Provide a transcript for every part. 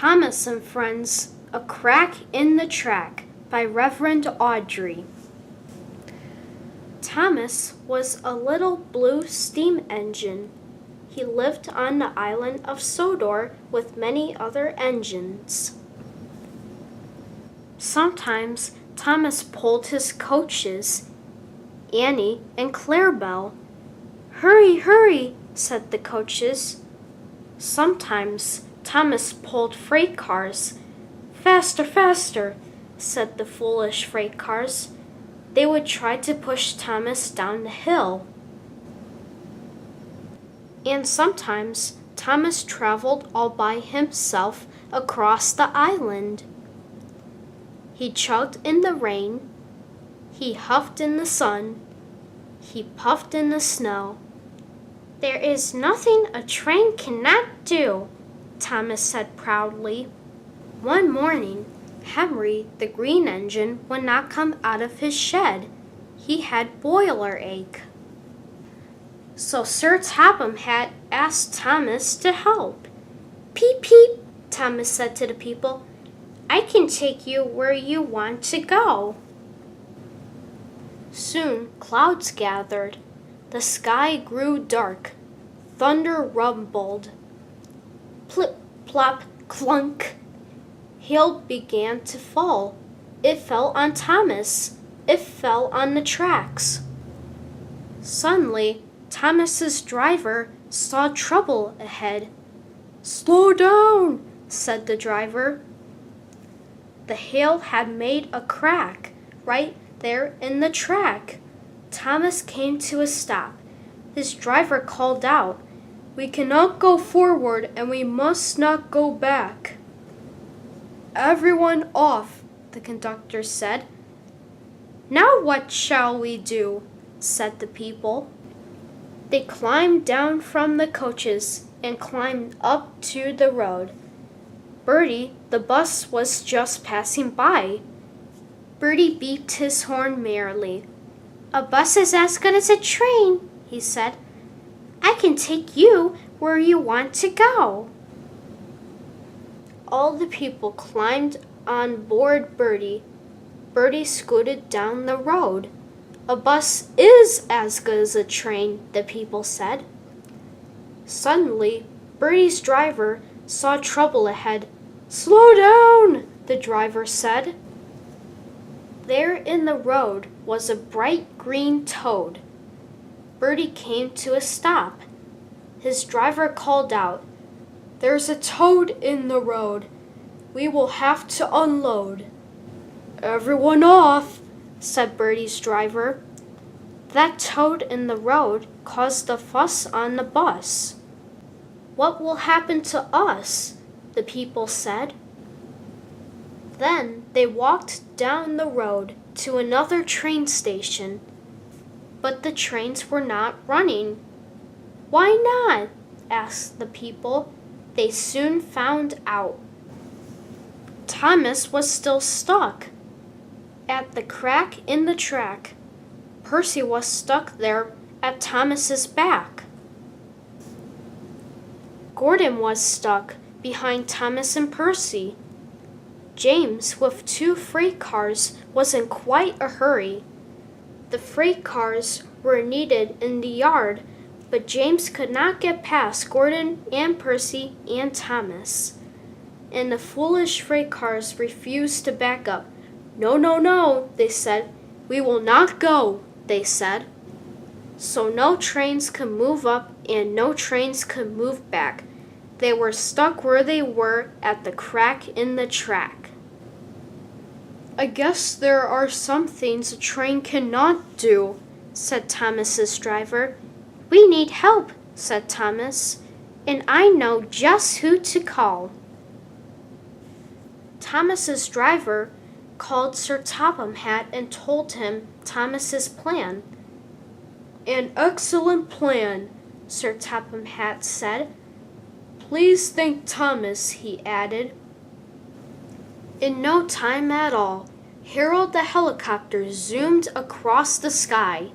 Thomas and Friends, A Crack in the Track by Reverend Awdry. Thomas was a little blue steam engine. He lived on the island of Sodor with many other engines. Sometimes Thomas pulled his coaches, Annie and Clarabelle. "Hurry, hurry," said the coaches. Sometimes Thomas pulled freight cars. "Faster, faster," said the foolish freight cars. They would try to push Thomas down the hill. And sometimes Thomas traveled all by himself across the island. He chugged in the rain. He huffed in the sun. He puffed in the snow. "There is nothing a train cannot do," Thomas said proudly. One morning, Henry, the green engine, would not come out of his shed. He had boiler ache. So Sir Topham Hatt asked Thomas to help. "Peep, peep," Thomas said to the people. "I can take you where you want to go." Soon clouds gathered. The sky grew dark. Thunder rumbled. Plip, plop, clunk. Hail began to fall. It fell on Thomas. It fell on the tracks. Suddenly, Thomas's driver saw trouble ahead. "Slow down," said the driver. The hail had made a crack right there in the track. Thomas came to a stop. His driver called out, "We cannot go forward and we must not go back." "Everyone off," the conductor said. "Now what shall we do?" said the people. They climbed down from the coaches and climbed up to the road. Bertie, the bus, was just passing by. Bertie beeped his horn merrily. "A bus is as good as a train," he said. "I can take you where you want to go." All the people climbed on board Bertie. Bertie scooted down the road. "A bus is as good as a train," the people said. Suddenly, Bertie's driver saw trouble ahead. "Slow down," the driver said. There in the road was a bright green toad. Bertie came to a stop. His driver called out, "There's a toad in the road. We will have to unload." "Everyone off," said Bertie's driver. That toad in the road caused a fuss on the bus. "What will happen to us?" the people said. Then they walked down the road to another train station. But the trains were not running. "Why not?" asked the people. They soon found out. Thomas was still stuck at the crack in the track. Percy was stuck there at Thomas's back. Gordon was stuck behind Thomas and Percy. James, with 2 freight cars, was in quite a hurry. The freight cars were needed in the yard, but James could not get past Gordon and Percy and Thomas. And the foolish freight cars refused to back up. "No, no, no," they said. "We will not go," they said. So no trains could move up and no trains could move back. They were stuck where they were at the crack in the track. "I guess there are some things a train cannot do," said Thomas's driver. "We need help," said Thomas, "and I know just who to call." Thomas's driver called Sir Topham Hatt and told him Thomas's plan. "An excellent plan," Sir Topham Hatt said. "Please thank Thomas," he added. In no time at all, Harold the helicopter zoomed across the sky.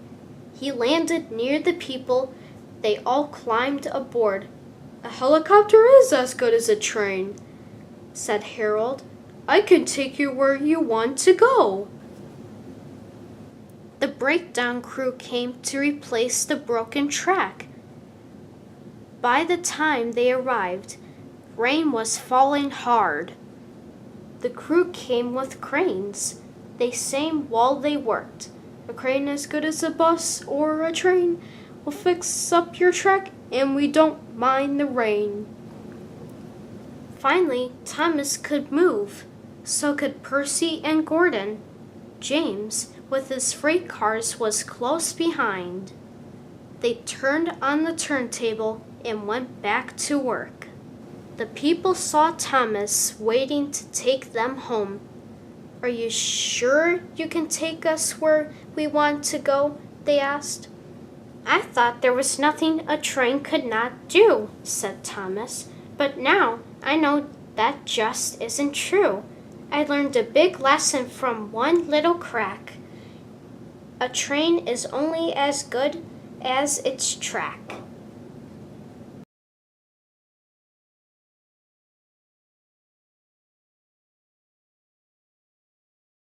He landed near the people. They all climbed aboard. "A helicopter is as good as a train," said Harold. "I can take you where you want to go." The breakdown crew came to replace the broken track. By the time they arrived, rain was falling hard. The crew came with cranes. They sang while they worked. "A crane as good as a bus or a train will fix up your track, and we don't mind the rain." Finally, Thomas could move. So could Percy and Gordon. James, with his freight cars, was close behind. They turned on the turntable and went back to work. The people saw Thomas waiting to take them home. "Are you sure you can take us where we want to go?" they asked. "I thought there was nothing a train could not do," said Thomas. "But now I know that just isn't true. I learned a big lesson from one little crack. A train is only as good as its track."